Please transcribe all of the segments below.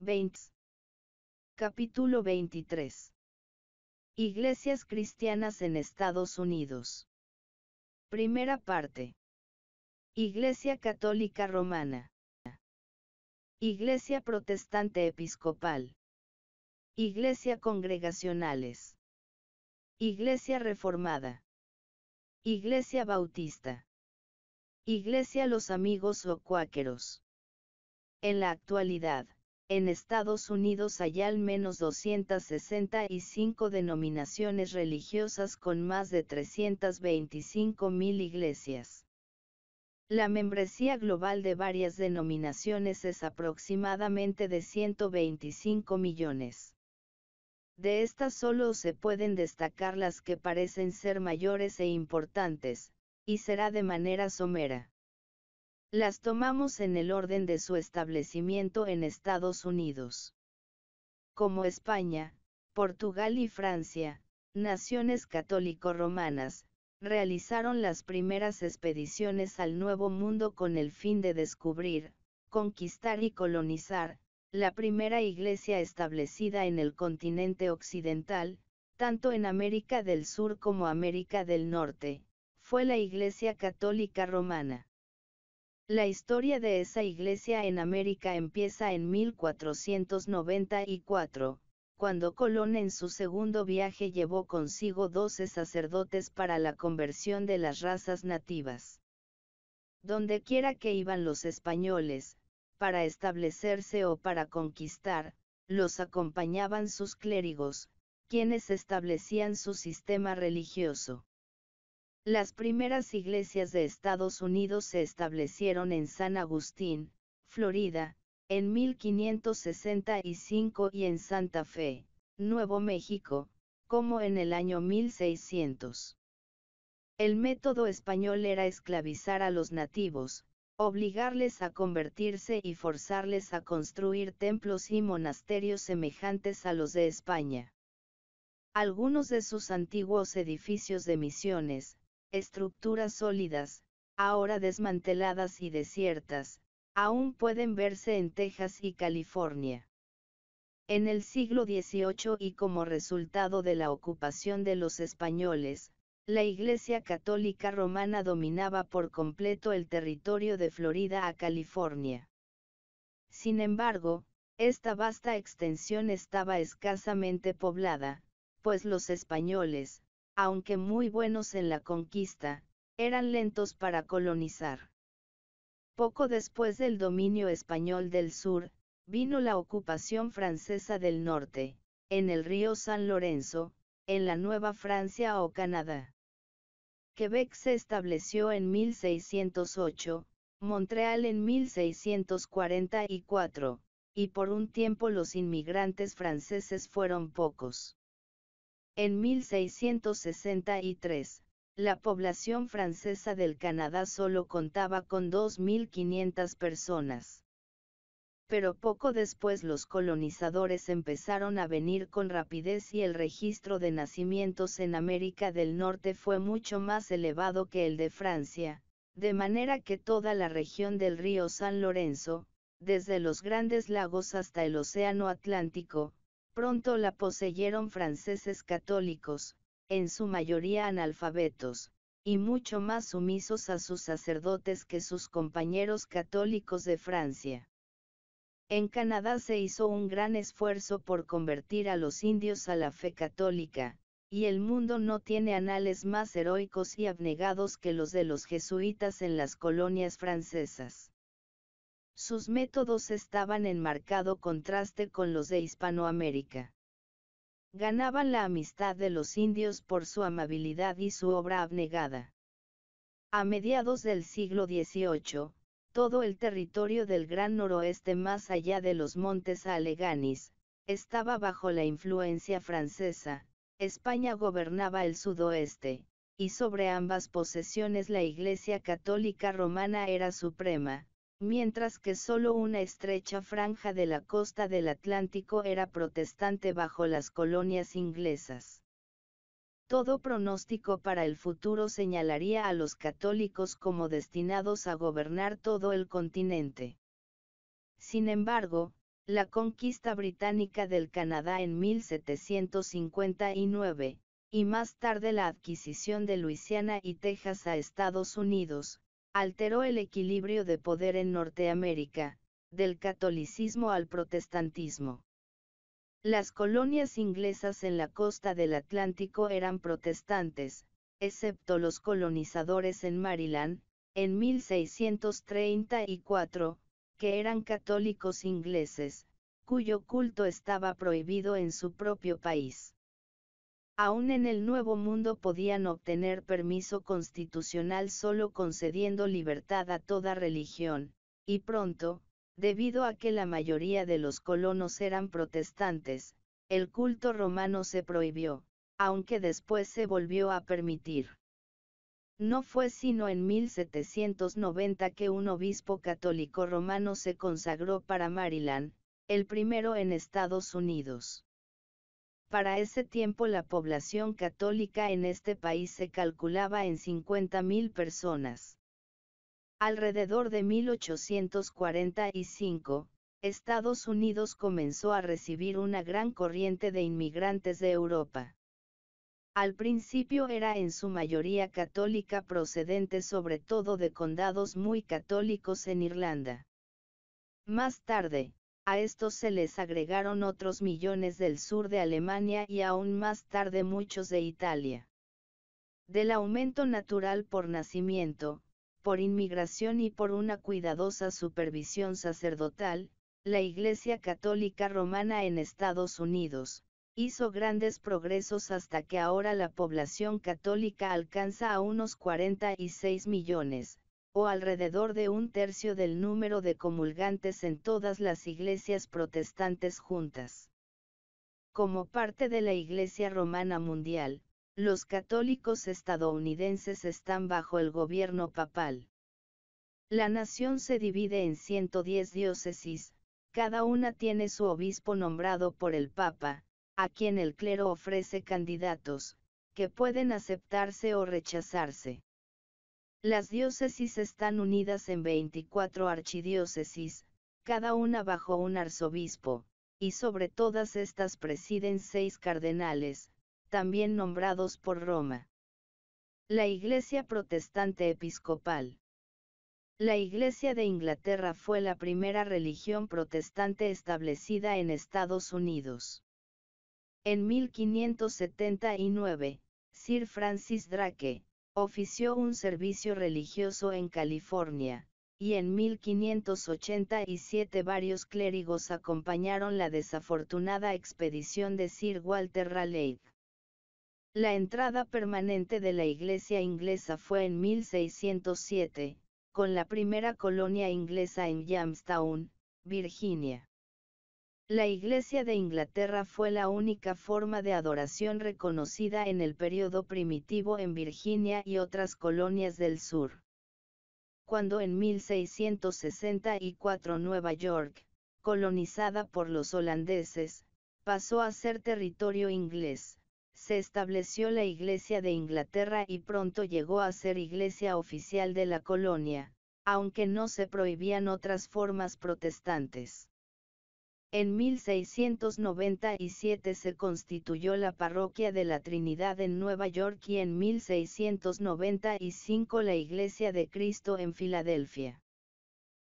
20. Capítulo 23. Iglesias cristianas en Estados Unidos. Primera parte. Iglesia Católica Romana. Iglesia Protestante Episcopal. Iglesia Congregacionales. Iglesia Reformada. Iglesia Bautista. Iglesia Los Amigos o Cuáqueros. En la actualidad, en Estados Unidos hay al menos 265 denominaciones religiosas con más de 325.000 iglesias. La membresía global de varias denominaciones es aproximadamente de 125 millones. De estas solo se pueden destacar las que parecen ser mayores e importantes, y será de manera somera. Las tomamos en el orden de su establecimiento en Estados Unidos. Como España, Portugal y Francia, naciones católico-romanas, realizaron las primeras expediciones al Nuevo Mundo con el fin de descubrir, conquistar y colonizar, la primera iglesia establecida en el continente occidental, tanto en América del Sur como América del Norte, fue la Iglesia Católica Romana. La historia de esa iglesia en América empieza en 1494, cuando Colón en su segundo viaje llevó consigo 12 sacerdotes para la conversión de las razas nativas. Dondequiera que iban los españoles, para establecerse o para conquistar, los acompañaban sus clérigos, quienes establecían su sistema religioso. Las primeras iglesias de Estados Unidos se establecieron en San Agustín, Florida, en 1565 y en Santa Fe, Nuevo México, como en el año 1600. El método español era esclavizar a los nativos, obligarles a convertirse y forzarles a construir templos y monasterios semejantes a los de España. Algunos de sus antiguos edificios de misiones, estructuras sólidas, ahora desmanteladas y desiertas, aún pueden verse en Texas y California. En el siglo XVIII y como resultado de la ocupación de los españoles, la Iglesia Católica Romana dominaba por completo el territorio de Florida a California. Sin embargo, esta vasta extensión estaba escasamente poblada, pues los españoles, aunque muy buenos en la conquista, eran lentos para colonizar. Poco después del dominio español del sur, vino la ocupación francesa del norte, en el río San Lorenzo, en la Nueva Francia o Canadá. Quebec se estableció en 1608, Montreal en 1644, y por un tiempo los inmigrantes franceses fueron pocos. En 1663, la población francesa del Canadá solo contaba con 2.500 personas. Pero poco después los colonizadores empezaron a venir con rapidez y el registro de nacimientos en América del Norte fue mucho más elevado que el de Francia, de manera que toda la región del río San Lorenzo, desde los Grandes Lagos hasta el Océano Atlántico, pronto la poseyeron franceses católicos, en su mayoría analfabetos, y mucho más sumisos a sus sacerdotes que sus compañeros católicos de Francia. En Canadá se hizo un gran esfuerzo por convertir a los indios a la fe católica, y el mundo no tiene anales más heroicos y abnegados que los de los jesuitas en las colonias francesas. Sus métodos estaban en marcado contraste con los de Hispanoamérica. Ganaban la amistad de los indios por su amabilidad y su obra abnegada. A mediados del siglo XVIII, todo el territorio del Gran Noroeste más allá de los montes Alleghanies, estaba bajo la influencia francesa. España gobernaba el sudoeste, y sobre ambas posesiones la Iglesia Católica Romana era suprema, mientras que solo una estrecha franja de la costa del Atlántico era protestante bajo las colonias inglesas. Todo pronóstico para el futuro señalaría a los católicos como destinados a gobernar todo el continente. Sin embargo, la conquista británica del Canadá en 1759, y más tarde la adquisición de Luisiana y Texas a Estados Unidos, alteró el equilibrio de poder en Norteamérica, del catolicismo al protestantismo. Las colonias inglesas en la costa del Atlántico eran protestantes, excepto los colonizadores en Maryland, en 1634, que eran católicos ingleses, cuyo culto estaba prohibido en su propio país. Aún en el Nuevo Mundo podían obtener permiso constitucional solo concediendo libertad a toda religión, y pronto, debido a que la mayoría de los colonos eran protestantes, el culto romano se prohibió, aunque después se volvió a permitir. No fue sino en 1790 que un obispo católico romano se consagró para Maryland, el primero en Estados Unidos. Para ese tiempo la población católica en este país se calculaba en 50.000 personas. Alrededor de 1845, Estados Unidos comenzó a recibir una gran corriente de inmigrantes de Europa. Al principio era en su mayoría católica procedente sobre todo de condados muy católicos en Irlanda. Más tarde, a estos se les agregaron otros millones del sur de Alemania y aún más tarde muchos de Italia. Del aumento natural por nacimiento, por inmigración y por una cuidadosa supervisión sacerdotal, la Iglesia Católica Romana en Estados Unidos hizo grandes progresos hasta que ahora la población católica alcanza a unos 46 millones, o alrededor de un tercio del número de comulgantes en todas las iglesias protestantes juntas. Como parte de la Iglesia Romana Mundial, los católicos estadounidenses están bajo el gobierno papal. La nación se divide en 110 diócesis, cada una tiene su obispo nombrado por el Papa, a quien el clero ofrece candidatos, que pueden aceptarse o rechazarse. Las diócesis están unidas en 24 archidiócesis, cada una bajo un arzobispo, y sobre todas estas presiden 6 cardenales, también nombrados por Roma. La Iglesia Protestante Episcopal. La Iglesia de Inglaterra fue la primera religión protestante establecida en Estados Unidos. En 1579, Sir Francis Drake ofició un servicio religioso en California, y en 1587 varios clérigos acompañaron la desafortunada expedición de Sir Walter Raleigh. La entrada permanente de la Iglesia inglesa fue en 1607, con la primera colonia inglesa en Jamestown, Virginia. La Iglesia de Inglaterra fue la única forma de adoración reconocida en el período primitivo en Virginia y otras colonias del sur. Cuando en 1664 Nueva York, colonizada por los holandeses, pasó a ser territorio inglés, se estableció la Iglesia de Inglaterra y pronto llegó a ser iglesia oficial de la colonia, aunque no se prohibían otras formas protestantes. En 1697 se constituyó la Parroquia de la Trinidad en Nueva York y en 1695 la Iglesia de Cristo en Filadelfia.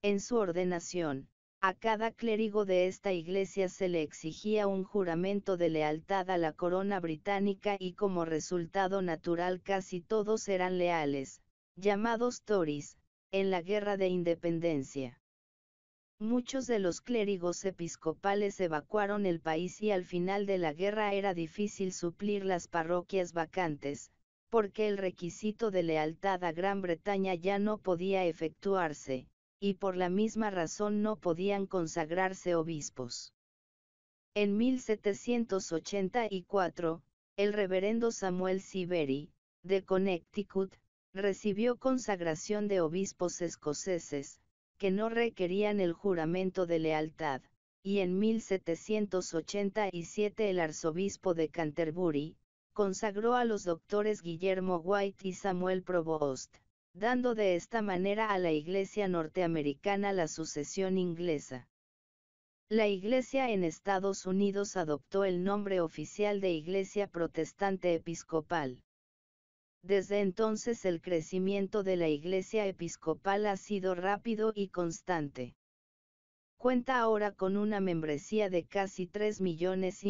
En su ordenación, a cada clérigo de esta iglesia se le exigía un juramento de lealtad a la corona británica y como resultado natural casi todos eran leales, llamados Tories, en la Guerra de Independencia. Muchos de los clérigos episcopales evacuaron el país y al final de la guerra era difícil suplir las parroquias vacantes, porque el requisito de lealtad a Gran Bretaña ya no podía efectuarse, y por la misma razón no podían consagrarse obispos. En 1784, el reverendo Samuel Siberry, de Connecticut, recibió consagración de obispos escoceses, que no requerían el juramento de lealtad, y en 1787 el arzobispo de Canterbury, consagró a los doctores Guillermo White y Samuel Provost, dando de esta manera a la Iglesia norteamericana la sucesión inglesa. La Iglesia en Estados Unidos adoptó el nombre oficial de Iglesia Protestante Episcopal. Desde entonces el crecimiento de la Iglesia Episcopal ha sido rápido y constante. Cuenta ahora con una membresía de casi 3,5 millones.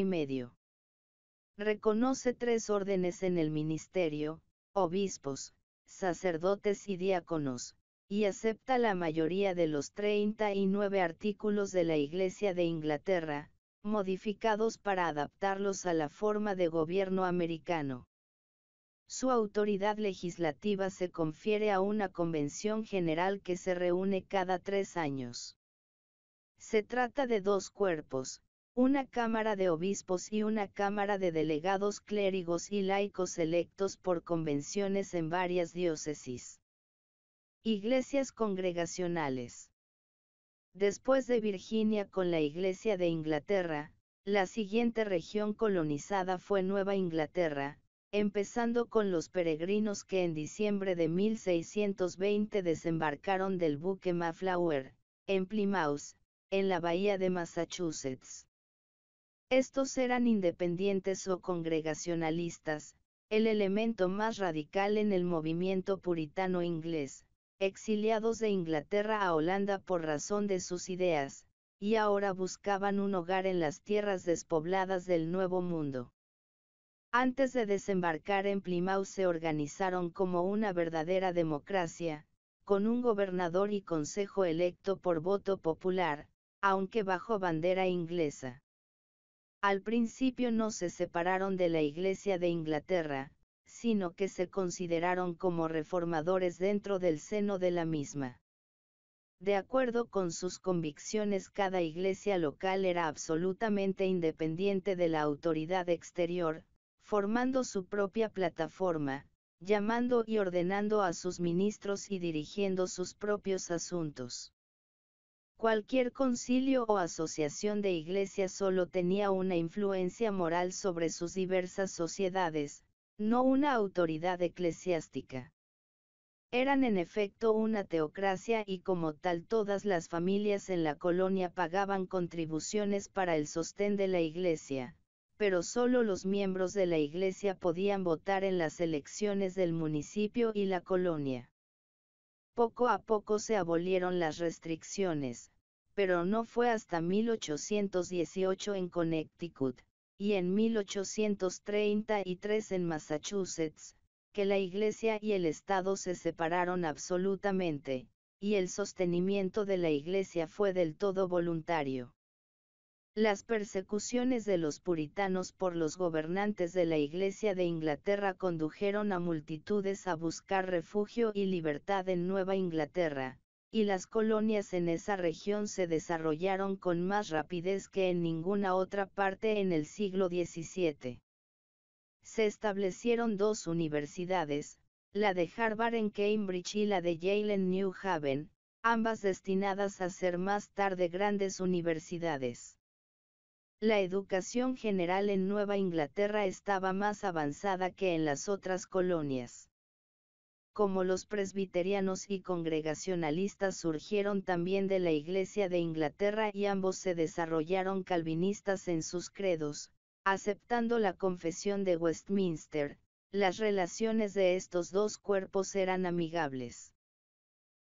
Reconoce 3 órdenes en el ministerio, obispos, sacerdotes y diáconos, y acepta la mayoría de los 39 artículos de la Iglesia de Inglaterra, modificados para adaptarlos a la forma de gobierno americano. Su autoridad legislativa se confiere a una convención general que se reúne cada 3 años. Se trata de 2 cuerpos, una Cámara de Obispos y una Cámara de Delegados clérigos y laicos electos por convenciones en varias diócesis. Iglesias congregacionales. Después de Virginia con la Iglesia de Inglaterra, la siguiente región colonizada fue Nueva Inglaterra, empezando con los peregrinos que en diciembre de 1620 desembarcaron del buque Mayflower, en Plymouth, en la bahía de Massachusetts. Estos eran independientes o congregacionalistas, el elemento más radical en el movimiento puritano inglés, exiliados de Inglaterra a Holanda por razón de sus ideas, y ahora buscaban un hogar en las tierras despobladas del Nuevo Mundo. Antes de desembarcar en Plymouth se organizaron como una verdadera democracia, con un gobernador y consejo electo por voto popular, aunque bajo bandera inglesa. Al principio no se separaron de la Iglesia de Inglaterra, sino que se consideraron como reformadores dentro del seno de la misma. De acuerdo con sus convicciones, cada iglesia local era absolutamente independiente de la autoridad exterior, formando su propia plataforma, llamando y ordenando a sus ministros y dirigiendo sus propios asuntos. Cualquier concilio o asociación de iglesias solo tenía una influencia moral sobre sus diversas sociedades, no una autoridad eclesiástica. Eran en efecto una teocracia y como tal todas las familias en la colonia pagaban contribuciones para el sostén de la iglesia, pero solo los miembros de la iglesia podían votar en las elecciones del municipio y la colonia. Poco a poco se abolieron las restricciones, pero no fue hasta 1818 en Connecticut, y en 1833 en Massachusetts, que la Iglesia y el Estado se separaron absolutamente, y el sostenimiento de la Iglesia fue del todo voluntario. Las persecuciones de los puritanos por los gobernantes de la Iglesia de Inglaterra condujeron a multitudes a buscar refugio y libertad en Nueva Inglaterra, y las colonias en esa región se desarrollaron con más rapidez que en ninguna otra parte en el siglo XVII. Se establecieron 2 universidades, la de Harvard en Cambridge y la de Yale en New Haven, ambas destinadas a ser más tarde grandes universidades. La educación general en Nueva Inglaterra estaba más avanzada que en las otras colonias. Como los presbiterianos y congregacionalistas surgieron también de la Iglesia de Inglaterra y ambos se desarrollaron calvinistas en sus credos, aceptando la Confesión de Westminster, las relaciones de estos 2 cuerpos eran amigables.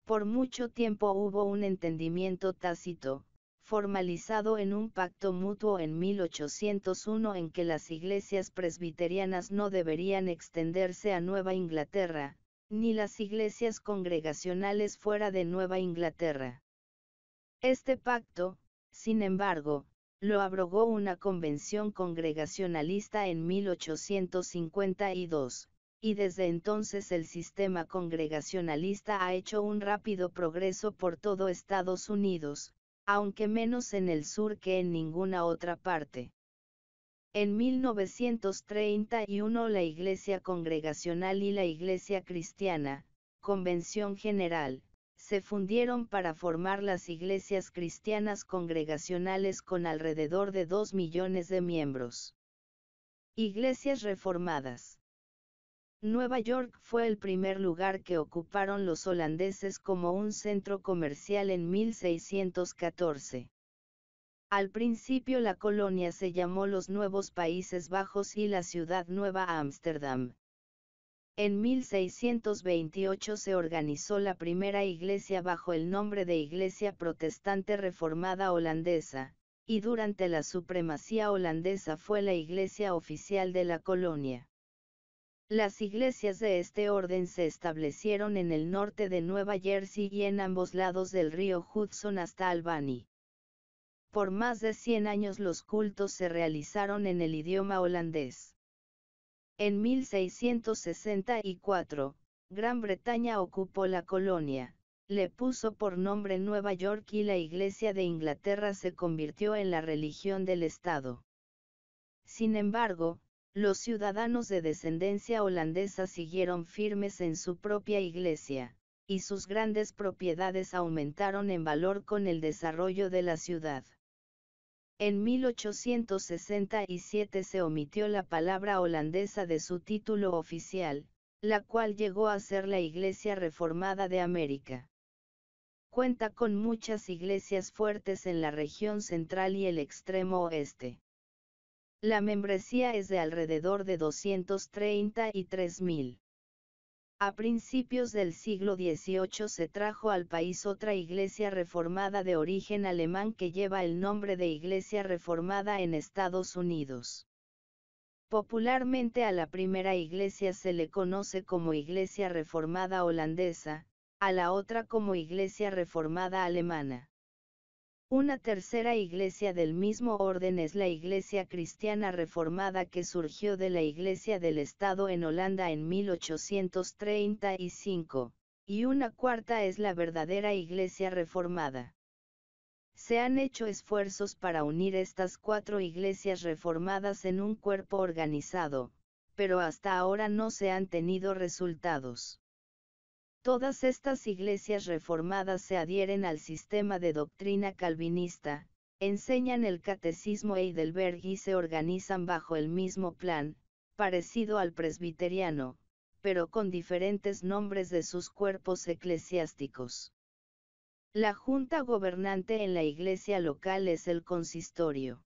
Por mucho tiempo hubo un entendimiento tácito, formalizado en un pacto mutuo en 1801 en que las iglesias presbiterianas no deberían extenderse a Nueva Inglaterra, ni las iglesias congregacionales fuera de Nueva Inglaterra. Este pacto, sin embargo, lo abrogó una convención congregacionalista en 1852, y desde entonces el sistema congregacionalista ha hecho un rápido progreso por todo Estados Unidos, aunque menos en el sur que en ninguna otra parte. En 1931 la Iglesia Congregacional y la Iglesia Cristiana, Convención General, se fundieron para formar las iglesias cristianas congregacionales con alrededor de 2 millones de miembros. Iglesias reformadas. Nueva York fue el primer lugar que ocuparon los holandeses como un centro comercial en 1614. Al principio la colonia se llamó los Nuevos Países Bajos y la ciudad nueva Ámsterdam. En 1628 se organizó la primera iglesia bajo el nombre de Iglesia Protestante Reformada Holandesa, y durante la supremacía holandesa fue la iglesia oficial de la colonia. Las iglesias de este orden se establecieron en el norte de Nueva Jersey y en ambos lados del río Hudson hasta Albany. Por más de 100 años los cultos se realizaron en el idioma holandés. En 1664, Gran Bretaña ocupó la colonia, le puso por nombre Nueva York y la Iglesia de Inglaterra se convirtió en la religión del Estado. Sin embargo, los ciudadanos de descendencia holandesa siguieron firmes en su propia iglesia, y sus grandes propiedades aumentaron en valor con el desarrollo de la ciudad. En 1867 se omitió la palabra holandesa de su título oficial, la cual llegó a ser la Iglesia Reformada de América. Cuenta con muchas iglesias fuertes en la región central y el extremo oeste. La membresía es de alrededor de 233.000. A principios del siglo XVIII se trajo al país otra iglesia reformada de origen alemán que lleva el nombre de Iglesia Reformada en Estados Unidos. Popularmente a la primera iglesia se le conoce como Iglesia Reformada Holandesa, a la otra como Iglesia Reformada Alemana. Una tercera iglesia del mismo orden es la Iglesia Cristiana Reformada que surgió de la Iglesia del Estado en Holanda en 1835, y una cuarta es la verdadera Iglesia Reformada. Se han hecho esfuerzos para unir estas 4 iglesias reformadas en un cuerpo organizado, pero hasta ahora no se han tenido resultados. Todas estas iglesias reformadas se adhieren al sistema de doctrina calvinista, enseñan el catecismo Heidelberg y se organizan bajo el mismo plan, parecido al presbiteriano, pero con diferentes nombres de sus cuerpos eclesiásticos. La junta gobernante en la iglesia local es el consistorio.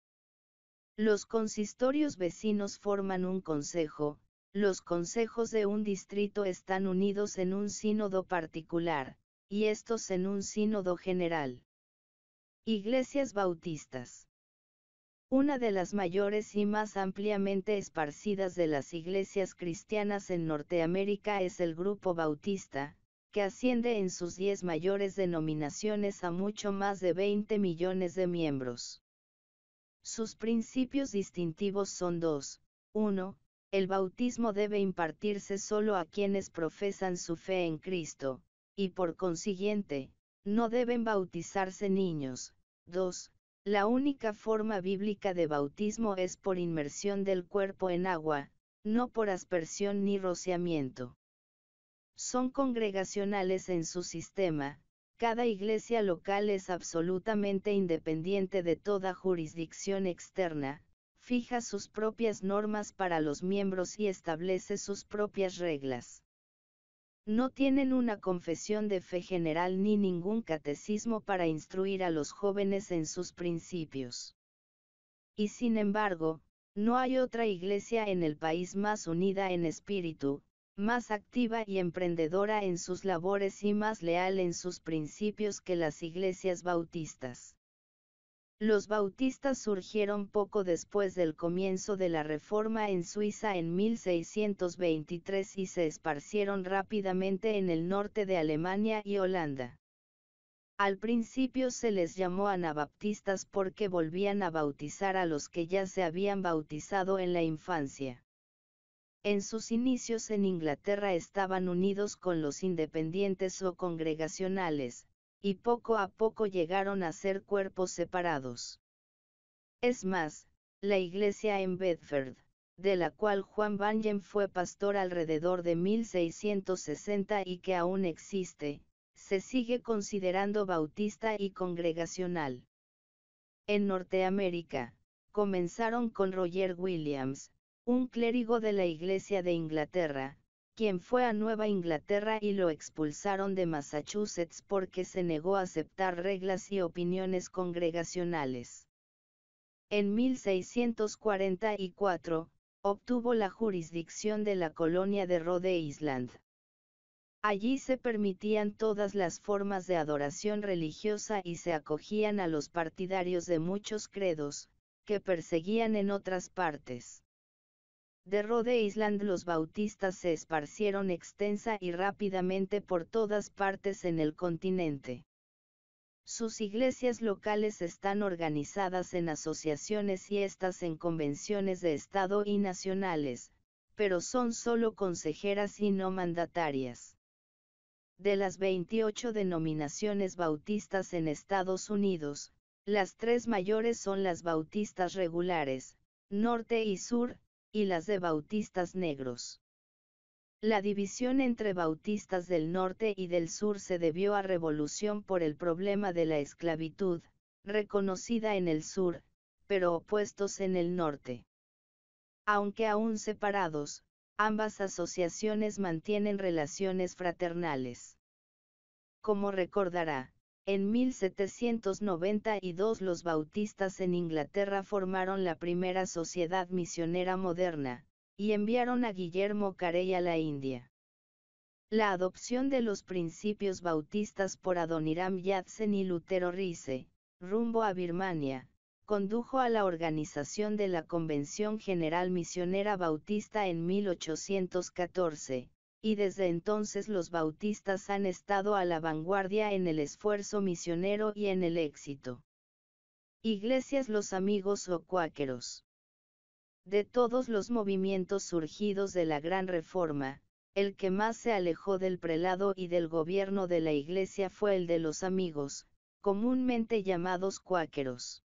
Los consistorios vecinos forman un consejo. Los consejos de un distrito están unidos en un sínodo particular, y estos en un sínodo general. Iglesias bautistas. Una de las mayores y más ampliamente esparcidas de las iglesias cristianas en Norteamérica es el Grupo Bautista, que asciende en sus 10 mayores denominaciones a mucho más de 20 millones de miembros. Sus principios distintivos son 2. 1. El bautismo debe impartirse solo a quienes profesan su fe en Cristo, y por consiguiente, no deben bautizarse niños. 2. La única forma bíblica de bautismo es por inmersión del cuerpo en agua, no por aspersión ni rociamiento. Son congregacionales en su sistema, cada iglesia local es absolutamente independiente de toda jurisdicción externa, fija sus propias normas para los miembros y establece sus propias reglas. No tienen una confesión de fe general ni ningún catecismo para instruir a los jóvenes en sus principios. Y sin embargo, no hay otra iglesia en el país más unida en espíritu, más activa y emprendedora en sus labores y más leal en sus principios que las iglesias bautistas. Los bautistas surgieron poco después del comienzo de la Reforma en Suiza en 1623 y se esparcieron rápidamente en el norte de Alemania y Holanda. Al principio se les llamó anabaptistas porque volvían a bautizar a los que ya se habían bautizado en la infancia. En sus inicios en Inglaterra estaban unidos con los independientes o congregacionales, y poco a poco llegaron a ser cuerpos separados. Es más, la iglesia en Bedford, de la cual Juan Bunyan fue pastor alrededor de 1660 y que aún existe, se sigue considerando bautista y congregacional. En Norteamérica, comenzaron con Roger Williams, un clérigo de la Iglesia de Inglaterra, quien fue a Nueva Inglaterra y lo expulsaron de Massachusetts porque se negó a aceptar reglas y opiniones congregacionales. En 1644, obtuvo la jurisdicción de la colonia de Rhode Island. Allí se permitían todas las formas de adoración religiosa y se acogían a los partidarios de muchos credos, que perseguían en otras partes. De Rhode Island los bautistas se esparcieron extensa y rápidamente por todas partes en el continente. Sus iglesias locales están organizadas en asociaciones y estas en convenciones de Estado y nacionales, pero son solo consejeras y no mandatarias. De las 28 denominaciones bautistas en Estados Unidos, las 3 mayores son las bautistas regulares, norte y sur, y las de bautistas negros. La división entre bautistas del norte y del sur se debió a revolución por el problema de la esclavitud, reconocida en el sur, pero opuestos en el norte. Aunque aún separados, ambas asociaciones mantienen relaciones fraternales. Como recordará, en 1792 los bautistas en Inglaterra formaron la primera sociedad misionera moderna, y enviaron a Guillermo Carey a la India. La adopción de los principios bautistas por Adoniram Judson y Lutero Rice, rumbo a Birmania, condujo a la organización de la Convención General Misionera Bautista en 1814, y desde entonces los bautistas han estado a la vanguardia en el esfuerzo misionero y en el éxito. Iglesias Los Amigos o Cuáqueros. De todos los movimientos surgidos de la Gran Reforma, el que más se alejó del prelado y del gobierno de la Iglesia fue el de los Amigos, comúnmente llamados cuáqueros.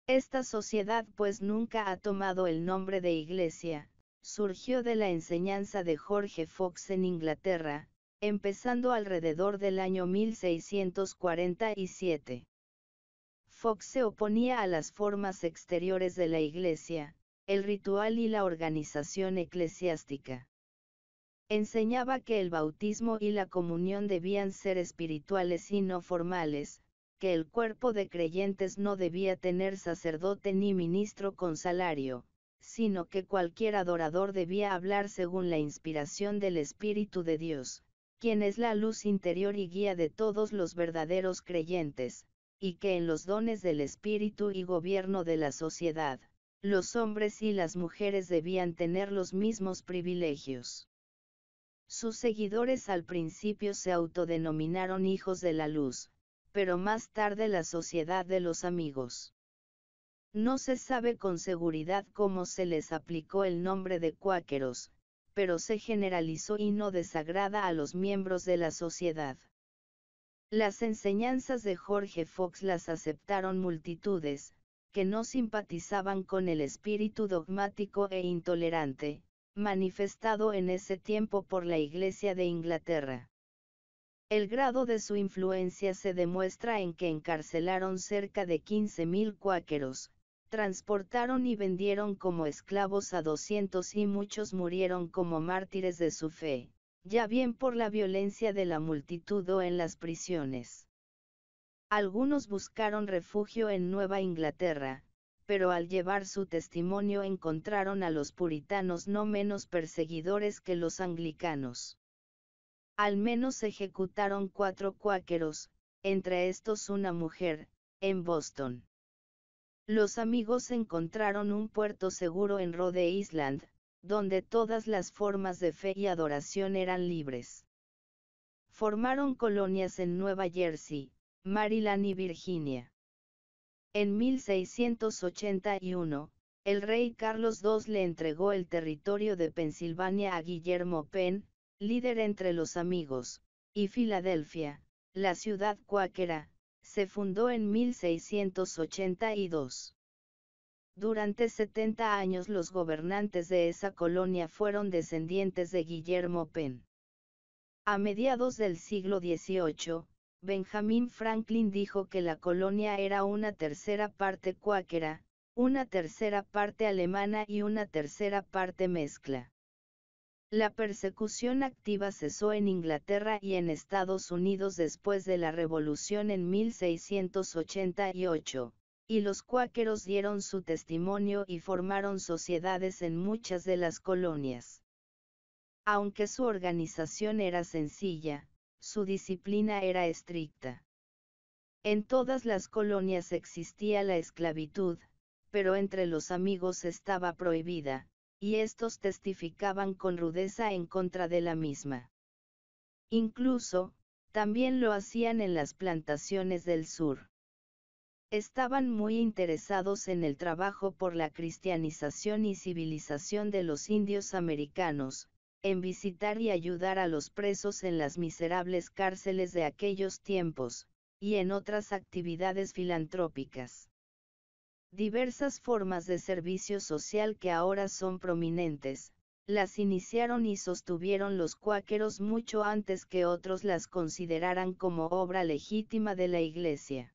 Esta sociedad pues nunca ha tomado el nombre de Iglesia, surgió de la enseñanza de George Fox en Inglaterra, empezando alrededor del año 1647. Fox se oponía a las formas exteriores de la Iglesia, el ritual y la organización eclesiástica. Enseñaba que el bautismo y la comunión debían ser espirituales y no formales, que el cuerpo de creyentes no debía tener sacerdote ni ministro con salario, sino que cualquier adorador debía hablar según la inspiración del Espíritu de Dios, quien es la luz interior y guía de todos los verdaderos creyentes, y que en los dones del Espíritu y gobierno de la sociedad, los hombres y las mujeres debían tener los mismos privilegios. Sus seguidores al principio se autodenominaron hijos de la luz, pero más tarde la Sociedad de los Amigos. No se sabe con seguridad cómo se les aplicó el nombre de cuáqueros, pero se generalizó y no desagrada a los miembros de la sociedad. Las enseñanzas de George Fox las aceptaron multitudes, que no simpatizaban con el espíritu dogmático e intolerante, manifestado en ese tiempo por la Iglesia de Inglaterra. El grado de su influencia se demuestra en que encarcelaron cerca de 15.000 cuáqueros, transportaron y vendieron como esclavos a 200 y muchos murieron como mártires de su fe, ya bien por la violencia de la multitud o en las prisiones. Algunos buscaron refugio en Nueva Inglaterra, pero al llevar su testimonio encontraron a los puritanos no menos perseguidores que los anglicanos. Al menos ejecutaron 4 cuáqueros, entre estos una mujer, en Boston. Los Amigos encontraron un puerto seguro en Rhode Island, donde todas las formas de fe y adoración eran libres. Formaron colonias en Nueva Jersey, Maryland y Virginia. En 1681, el rey Carlos II le entregó el territorio de Pensilvania a Guillermo Penn, líder entre los Amigos, y Filadelfia, la ciudad cuáquera, se fundó en 1682. Durante 70 años los gobernantes de esa colonia fueron descendientes de Guillermo Penn. A mediados del siglo XVIII, Benjamin Franklin dijo que la colonia era una tercera parte cuáquera, una tercera parte alemana y una tercera parte mezcla. La persecución activa cesó en Inglaterra y en Estados Unidos después de la Revolución en 1688, y los cuáqueros dieron su testimonio y formaron sociedades en muchas de las colonias. Aunque su organización era sencilla, su disciplina era estricta. En todas las colonias existía la esclavitud, pero entre los amigos estaba prohibida, y estos testificaban con rudeza en contra de la misma. Incluso, también lo hacían en las plantaciones del sur. Estaban muy interesados en el trabajo por la cristianización y civilización de los indios americanos, en visitar y ayudar a los presos en las miserables cárceles de aquellos tiempos, y en otras actividades filantrópicas. Diversas formas de servicio social que ahora son prominentes, las iniciaron y sostuvieron los cuáqueros mucho antes que otros las consideraran como obra legítima de la Iglesia.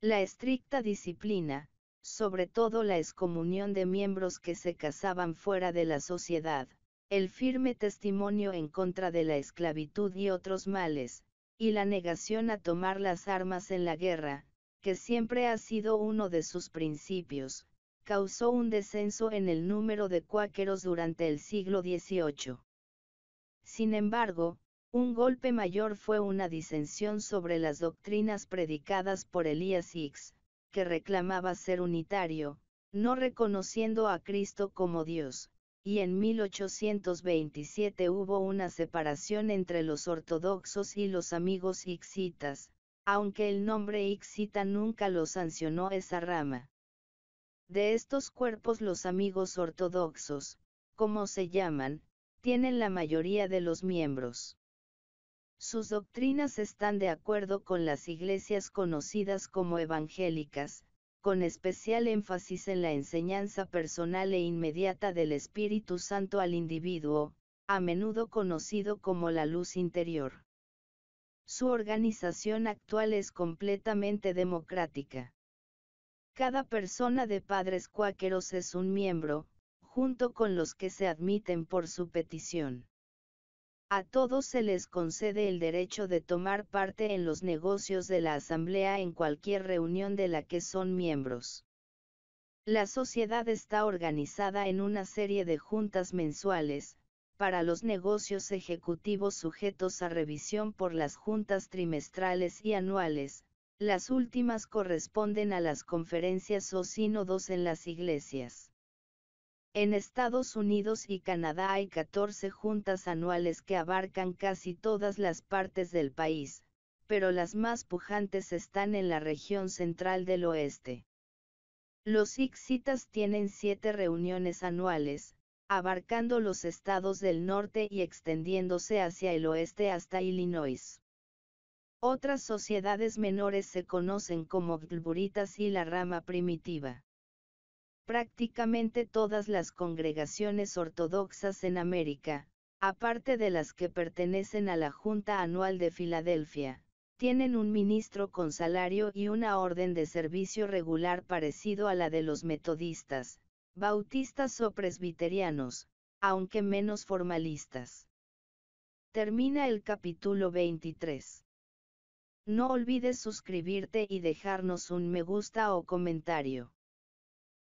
La estricta disciplina, sobre todo la excomunión de miembros que se casaban fuera de la sociedad, el firme testimonio en contra de la esclavitud y otros males, y la negación a tomar las armas en la guerra, que siempre ha sido uno de sus principios, causó un descenso en el número de cuáqueros durante el siglo XVIII. Sin embargo, un golpe mayor fue una disensión sobre las doctrinas predicadas por Elias Hicks, que reclamaba ser unitario, no reconociendo a Cristo como Dios, y en 1827 hubo una separación entre los ortodoxos y los amigos hicksitas, aunque el nombre hicksita nunca lo sancionó esa rama. De estos cuerpos los amigos ortodoxos, como se llaman, tienen la mayoría de los miembros. Sus doctrinas están de acuerdo con las iglesias conocidas como evangélicas, con especial énfasis en la enseñanza personal e inmediata del Espíritu Santo al individuo, a menudo conocido como la luz interior. Su organización actual es completamente democrática. Cada persona de padres cuáqueros es un miembro, junto con los que se admiten por su petición. A todos se les concede el derecho de tomar parte en los negocios de la asamblea en cualquier reunión de la que son miembros. La sociedad está organizada en una serie de juntas mensuales, para los negocios ejecutivos sujetos a revisión por las juntas trimestrales y anuales, las últimas corresponden a las conferencias o sínodos en las iglesias. En Estados Unidos y Canadá hay 14 juntas anuales que abarcan casi todas las partes del país, pero las más pujantes están en la región central del oeste. Los hicksitas tienen 7 reuniones anuales, abarcando los estados del norte y extendiéndose hacia el oeste hasta Illinois. Otras sociedades menores se conocen como glburitas y la rama primitiva. Prácticamente todas las congregaciones ortodoxas en América, aparte de las que pertenecen a la Junta Anual de Filadelfia, tienen un ministro con salario y una orden de servicio regular parecido a la de los metodistas, bautistas o presbiterianos, aunque menos formalistas. Termina el capítulo 23. No olvides suscribirte y dejarnos un me gusta o comentario.